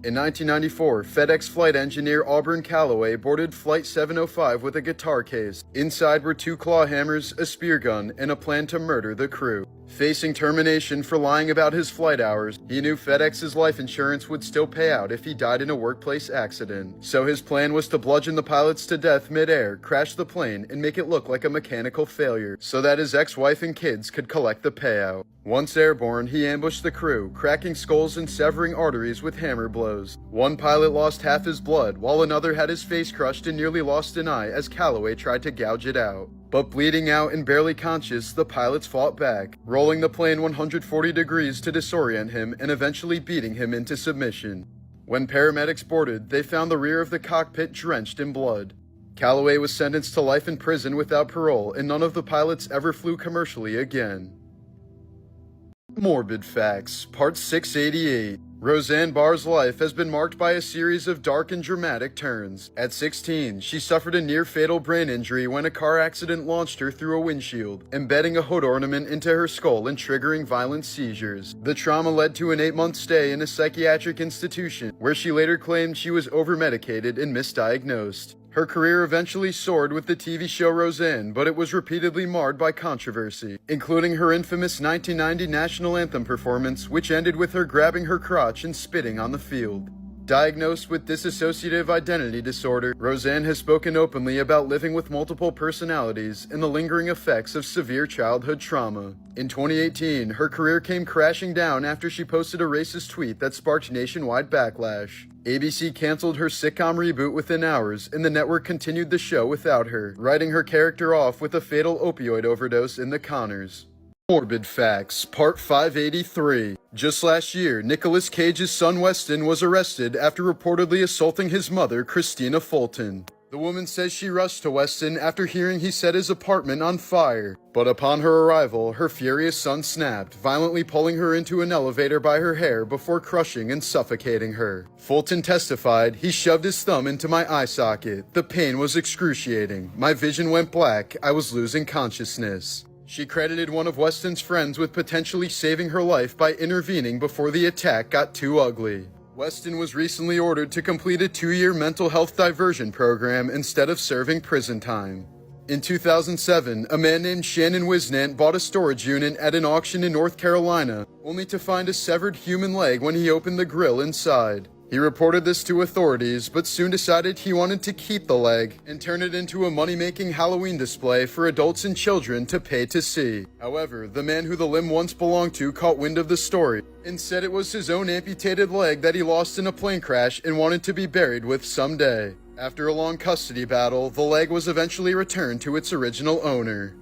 In 1994, FedEx flight engineer Auburn Calloway boarded Flight 705 with a guitar case. Inside were 2 claw hammers, a spear gun, and a plan to murder the crew. Facing termination for lying about his flight hours, he knew FedEx's life insurance would still pay out if he died in a workplace accident. So his plan was to bludgeon the pilots to death mid-air, crash the plane, and make it look like a mechanical failure, so that his ex-wife and kids could collect the payout. Once airborne, he ambushed the crew, cracking skulls and severing arteries with hammer blows. One pilot lost half his blood, while another had his face crushed and nearly lost an eye as Calloway tried to gouge it out. But bleeding out and barely conscious, the pilots fought back, rolling the plane 140 degrees to disorient him and eventually beating him into submission. When paramedics boarded, they found the rear of the cockpit drenched in blood. Calloway was sentenced to life in prison without parole, and none of the pilots ever flew commercially again. Morbid Facts, Part 688. Roseanne Barr's life has been marked by a series of dark and dramatic turns. At 16, she suffered a near-fatal brain injury when a car accident launched her through a windshield, embedding a hood ornament into her skull and triggering violent seizures. The trauma led to an 8-month stay in a psychiatric institution, where she later claimed she was over-medicated and misdiagnosed. Her career eventually soared with the TV show Roseanne, but it was repeatedly marred by controversy, including her infamous 1990 national anthem performance, which ended with her grabbing her crotch and spitting on the field. Diagnosed with dissociative identity disorder, Roseanne has spoken openly about living with multiple personalities and the lingering effects of severe childhood trauma. In 2018, her career came crashing down after she posted a racist tweet that sparked nationwide backlash. ABC canceled her sitcom reboot within hours, and the network continued the show without her, writing her character off with a fatal opioid overdose in The Conners. Morbid Facts, Part 583. Just last year, Nicolas Cage's son Weston was arrested after reportedly assaulting his mother, Christina Fulton. The woman says she rushed to Weston after hearing he set his apartment on fire. But upon her arrival, her furious son snapped, violently pulling her into an elevator by her hair before crushing and suffocating her. Fulton testified, "He shoved his thumb into my eye socket. The pain was excruciating. My vision went black. I was losing consciousness." She credited one of Weston's friends with potentially saving her life by intervening before the attack got too ugly. Weston was recently ordered to complete a 2-year mental health diversion program instead of serving prison time. In 2007, a man named Shannon Wisnant bought a storage unit at an auction in North Carolina, only to find a severed human leg when he opened the grill inside. He reported this to authorities, but soon decided he wanted to keep the leg and turn it into a money-making Halloween display for adults and children to pay to see. However, the man who the limb once belonged to caught wind of the story and said it was his own amputated leg that he lost in a plane crash and wanted to be buried with someday. After a long custody battle, the leg was eventually returned to its original owner.